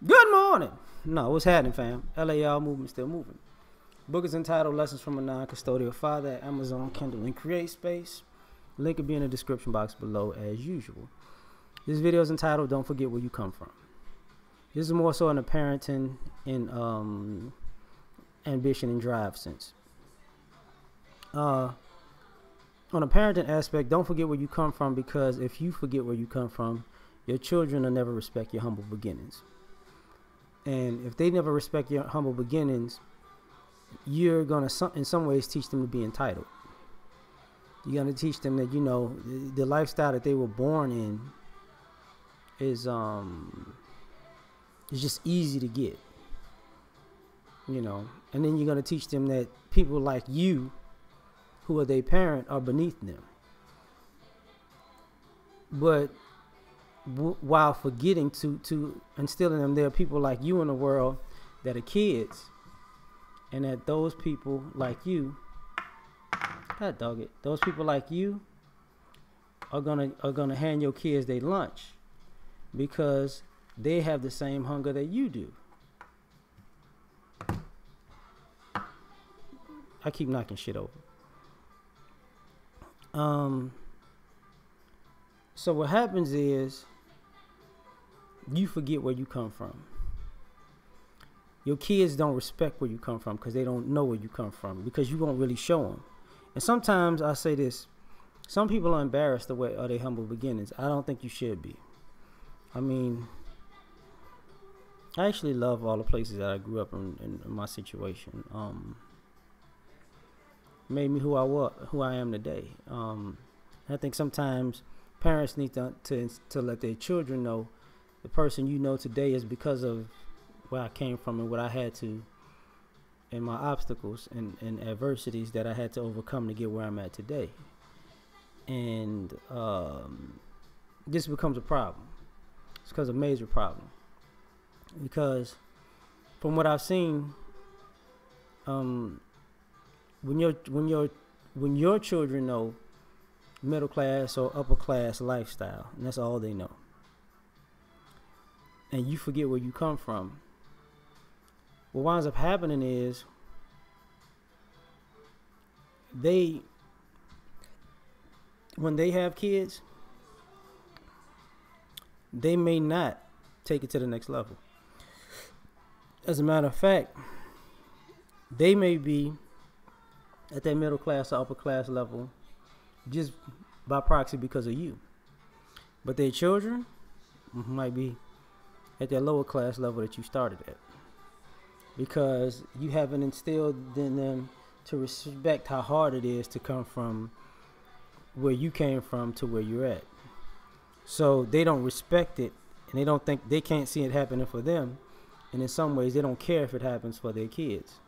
Good morning. No, what's happening, fam? L.A.R movement still moving. Book is entitled Lessons from a Non-Custodial Father at Amazon, Kindle, and Create Space. Link will be in the description box below as usual. This video is entitled Don't Forget Where You Come From. This is more so in a parenting and ambition and drive sense. On a parenting aspect, don't forget where you come from, because if you forget where you come from, your children will never respect your humble beginnings. And if they never respect your humble beginnings, you're going to, in some ways, teach them to be entitled. You're going to teach them that, the lifestyle that they were born in is just easy to get. And then you're going to teach them that people like you, who are their parent, are beneath them. But while forgetting to instill in them, there are people like you in the world that are kids, and that those people like you, those people like you are gonna hand your kids their lunch, because they have the same hunger that you do. I keep knocking shit over. So what happens is you forget where you come from. Your kids don't respect where you come from because they don't know where you come from, because you won't really show them. And sometimes I say this, some people are embarrassed of their humble beginnings. I don't think you should be. I mean, I actually love all the places that I grew up in my situation. Made me who I am today. I think sometimes parents need to let their children know the person you know today is because of where I came from and what I had to, and my obstacles and adversities that I had to overcome to get where I'm at today. And this becomes a problem. It's because a major problem. Because from what I've seen, when your children know middle class or upper class lifestyle, and that's all they know, and you forget where you come from, what winds up happening is when they have kids, they may not take it to the next level. As a matter of fact, they may be at that middle class or upper class level just by proxy because of you. But their children might be at that lower class level that you started at, because you haven't instilled in them to respect how hard it is to come from where you came from to where you're at. So they don't respect it, and they can't see it happening for them. And in some ways, they don't care if it happens for their kids,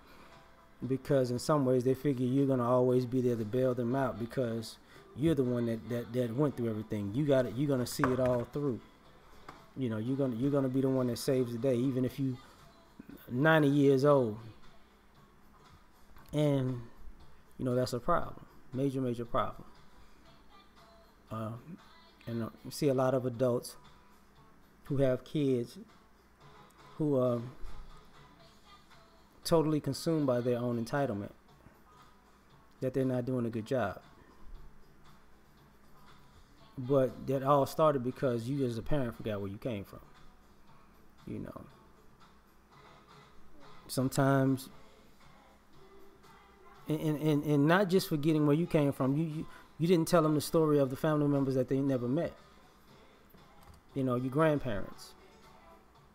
because in some ways they figure you're gonna always be there to bail them out, because you're the one that went through everything. You're gonna see it all through. You're gonna be the one that saves the day, even if you 90 years old. And that's a problem, major problem. And you see a lot of adults who have kids who are totally consumed by their own entitlement, that they're not doing a good job. But that all started because you as a parent forgot where you came from. Sometimes, and not just forgetting where you came from, you didn't tell them the story of the family members that they never met. Your grandparents,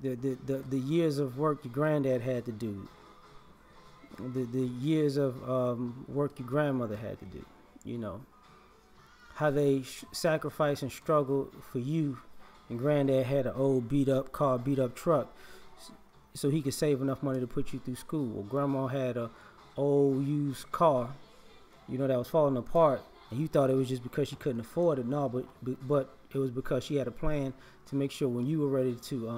the years of work your granddad had to do, the years of work your grandmother had to do. How they sacrificed and struggled for you. And granddad had an old beat up truck so he could save enough money to put you through school. Or grandma had a old used car, that was falling apart, and you thought it was just because she couldn't afford it. No, but it was because she had a plan to make sure when you were ready to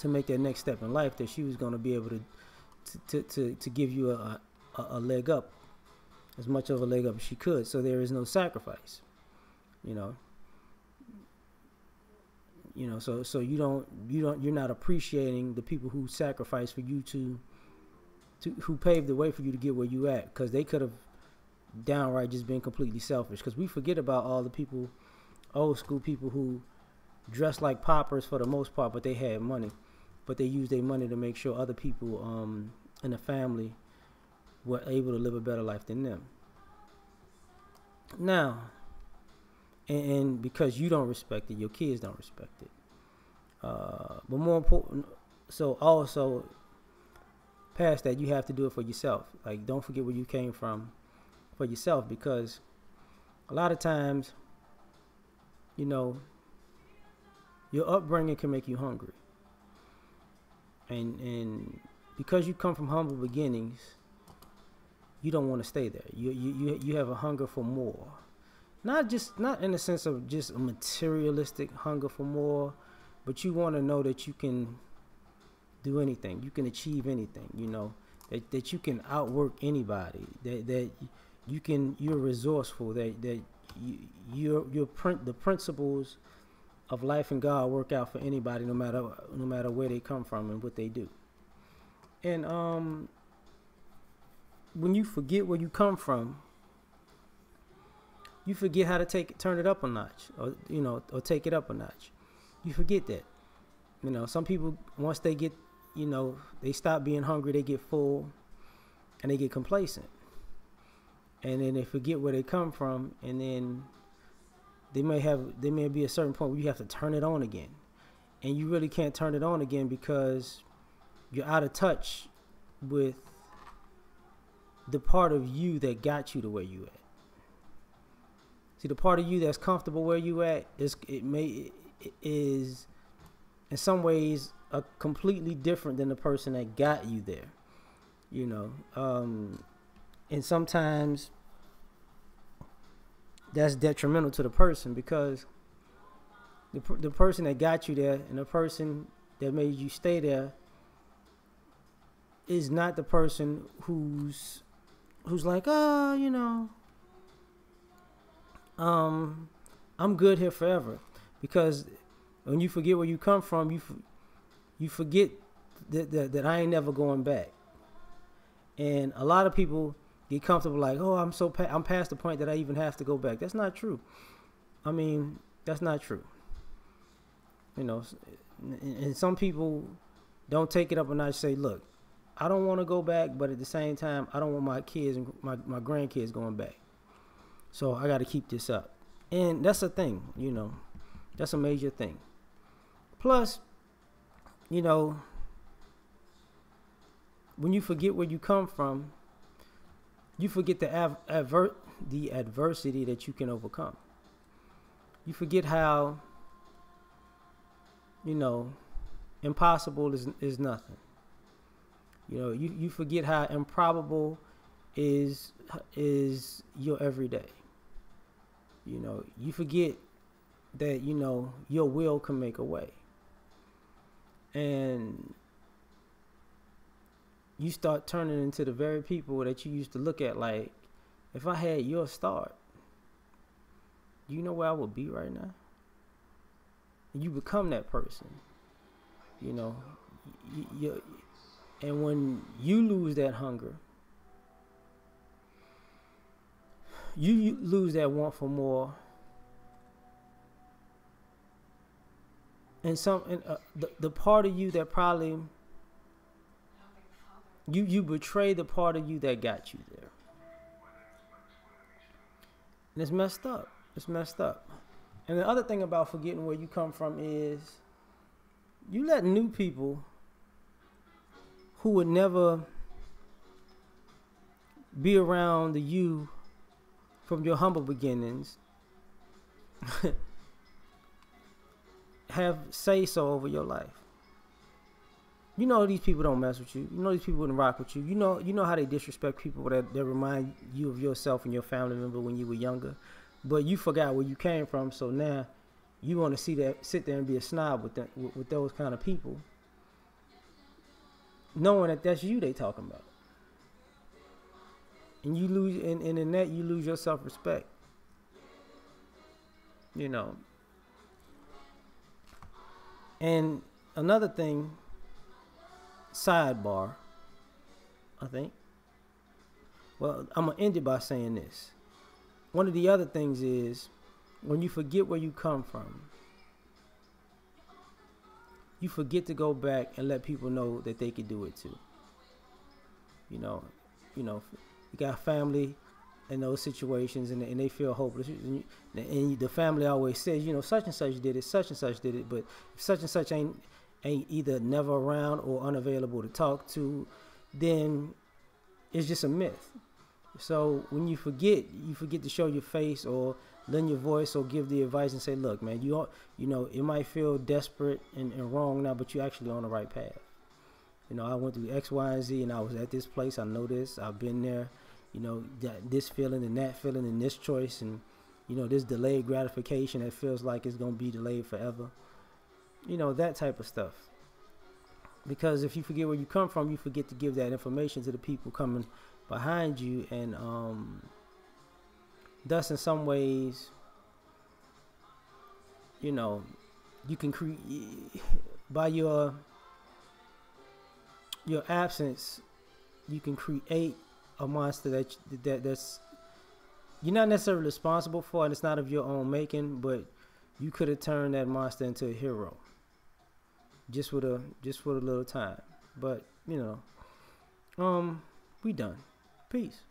make that next step in life, that she was going to be able to give you a leg up, as much of a leg up as she could. So there is no sacrifice. So you're not appreciating the people who sacrificed for you to who paved the way for you to get where you at, because they could have downright just been completely selfish. Because we forget about all the people, old school people, who dressed like paupers for the most part, but they had money, but they used their money to make sure other people in the family were able to live a better life than them. Now, and because you don't respect it, your kids don't respect it. But more important, so also past that, you have to do it for yourself. Like, don't forget where you came from for yourself, because a lot of times, your upbringing can make you hungry, and because you come from humble beginnings, you don't want to stay there. You have a hunger for more, not in the sense of just a materialistic hunger for more, but you want to know that you can do anything, you can achieve anything, that you can outwork anybody, that you're resourceful, that the principles of life and God work out for anybody, no matter where they come from and what they do. And when you forget where you come from, you forget how to turn it up a notch, or take it up a notch. You forget that. Some people, once they get, they stop being hungry, they get full, and they get complacent. And then they forget where they come from, and then there may be a certain point where you have to turn it on again. And you really can't turn it on again because you're out of touch with the part of you that got you to where you at. See, the part of you that's comfortable where you at is in some ways completely different than the person that got you there. And sometimes that's detrimental to the person, because the person that got you there and the person that made you stay there is not the person who's like, I'm good here forever. Because when you forget where you come from, you forget that I ain't never going back. And a lot of people get comfortable, like, oh, I'm past the point that I even have to go back. That's not true. That's not true. And some people don't take it up a notch. Say, look, I don't want to go back, but at the same time, I don't want my kids and my grandkids going back. So I got to keep this up. And that's a thing, that's a major thing. Plus, when you forget where you come from, you forget the adversity that you can overcome. You forget how, impossible is nothing. You forget how improbable is your everyday. You forget that, your will can make a way. And you start turning into the very people that you used to look at like, if I had your start, do you know where I would be right now? And you become that person. And when you lose that hunger, you lose that want for more. And the part of you that probably you betray the part of you that got you there. And it's messed up. It's messed up. And the other thing about forgetting where you come from is you let new people who would never be around the you from your humble beginnings have say-so over your life. These people don't mess with you. These people wouldn't rock with you. You know how they disrespect people that remind you of yourself and your family member when you were younger. But you forgot where you came from, so now you want to sit there and be a snob with those kind of people, knowing that that's you they talking about. And you lose, and in that you lose your self-respect. And another thing, sidebar, I think. Well, I'm gonna end it by saying this. One of the other things is when you forget where you come from, you forget to go back and let people know that they can do it too. You know, you got family in those situations, and they feel hopeless. And the family always says, such and such did it, such and such did it, but if such and such ain't either never around or unavailable to talk to, then it's just a myth. So when you forget to show your face or lend your voice or give the advice and say, look, man, it might feel desperate and wrong now, but you're actually on the right path. I went through X, Y, and Z, and I was at this place. I know this. I've been there. This feeling and that feeling and this choice and, this delayed gratification that feels like it's going to be delayed forever. That type of stuff. Because if you forget where you come from, you forget to give that information to the people coming behind you. And thus, in some ways, you can create, by your absence, you can create a monster that's you're not necessarily responsible for, and it's not of your own making, but you could have turned that monster into a hero just with a little time. But we done. Peace.